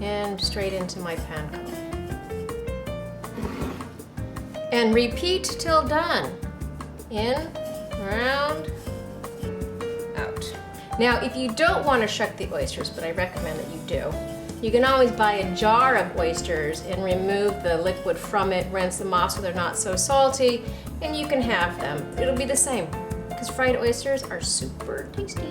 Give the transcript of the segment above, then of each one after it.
And straight into my panko. And repeat till done. In, around, out. Now, if you don't want to shuck the oysters, but I recommend that you do, you can always buy a jar of oysters and remove the liquid from it, rinse them off so they're not so salty, and you can have them. It'll be the same, because fried oysters are super tasty.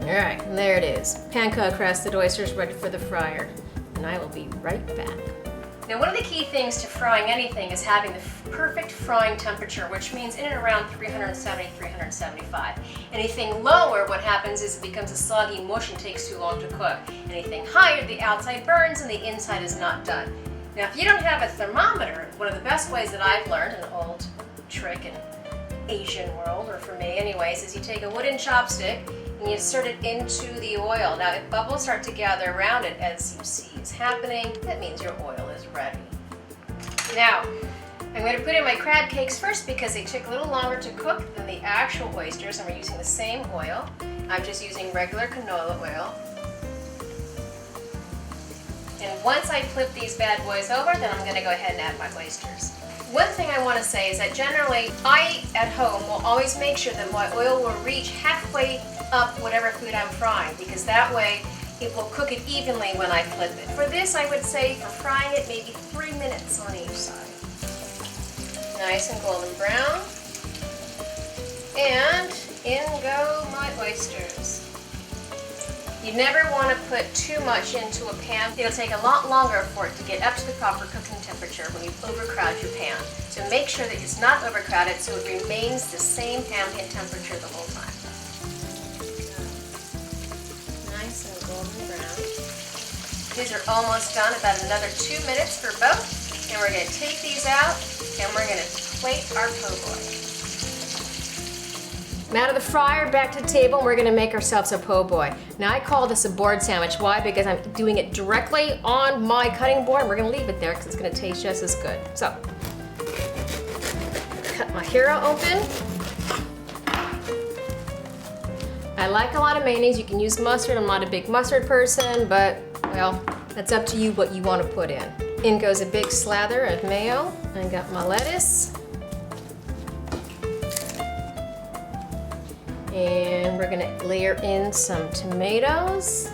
All right, and there it is. Panko crusted oysters ready for the fryer. And I will be right back. Now, one of the key things to frying anything is having the perfect frying temperature, which means in and around 370, 375. Anything lower, what happens is it becomes a soggy mush and takes too long to cook. Anything higher, the outside burns and the inside is not done. Now, if you don't have a thermometer, one of the best ways that I've learned, an old trick in Asian world, or for me anyways, is you take a wooden chopstick and you insert it into the oil. Now, if bubbles start to gather around it, as you see is happening, that means your oil is ready. Now, I'm going to put in my crab cakes first because they took a little longer to cook than the actual oysters, and we're using the same oil. I'm just using regular canola oil. And once I flip these bad boys over, then I'm going to go ahead and add my oysters. One thing I want to say is that generally, I at home will always make sure that my oil will reach halfway up whatever food I'm frying, because that way it will cook it evenly when I flip it. For this, I would say for frying it, maybe 3 minutes on each side. Nice and golden brown. And in go my oysters. You never want to put too much into a pan. It'll take a lot longer for it to get up to the proper cooking temperature when you overcrowd your pan. So make sure that it's not overcrowded so it remains the same ambient temperature the whole time. Nice and golden brown. These are almost done, about another 2 minutes for both. And we're going to take these out and we're going to plate our po' boy. I'm out of the fryer, back to the table, and we're gonna make ourselves a po' boy. Now I call this a board sandwich. Why? Because I'm doing it directly on my cutting board. We're gonna leave it there because it's gonna taste just as good. So, cut my hero open. I like a lot of mayonnaise. You can use mustard. I'm not a big mustard person, but, well, that's up to you what you want to put in. In goes a big slather of mayo. I got my lettuce. And we're gonna layer in some tomatoes.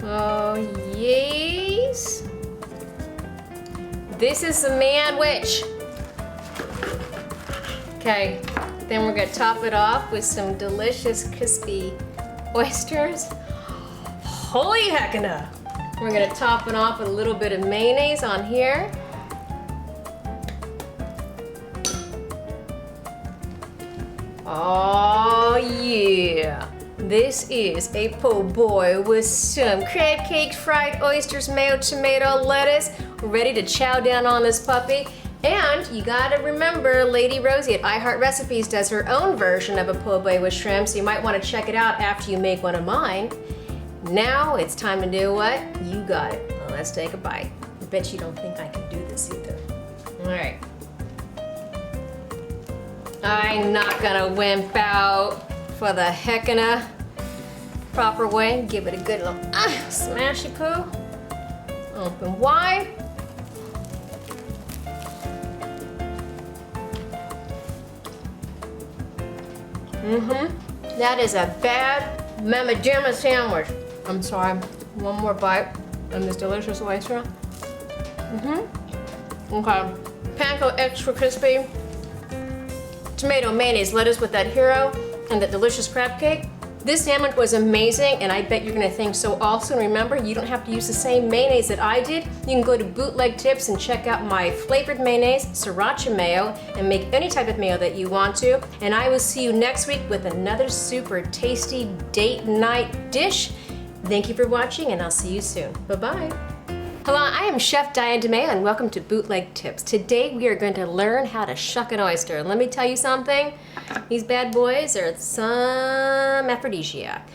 Oh, yes. This is a sandwich. Okay, Then we're gonna top it off with some delicious crispy oysters. Holy heckin'! We're gonna top it off with a little bit of mayonnaise on here. Oh yeah! This is a po' boy with some crab cakes, fried oysters, mayo, tomato, lettuce. We're ready to chow down on this puppy. And you gotta remember, Lady Rosie at iHeart Recipes does her own version of a po' boy with shrimp, so you might wanna check it out after you make one of mine. Now it's time to do what? You got it. Well, let's take a bite. I bet you don't think I can do this either. All right. I'm not gonna wimp out for the heckin' proper way. Give it a good little smashy poo. Open wide. That is a bad mama jamma sandwich. I'm sorry. One more bite on this delicious oyster. Okay. Panko extra crispy. Tomato, mayonnaise, lettuce with that hero, and that delicious crab cake. This sandwich was amazing, and I bet you're gonna think so also. And remember, you don't have to use the same mayonnaise that I did. You can go to Bootleg Tips and check out my flavored mayonnaise, sriracha mayo, and make any type of mayo that you want to. And I will see you next week with another super tasty date night dish. Thank you for watching, and I'll see you soon. Bye-bye. Hello, I am Chef Diane, and welcome to Bootleg Tips. Today we are going to learn how to shuck an oyster. Let me tell you something, these bad boys are some aphrodisiac.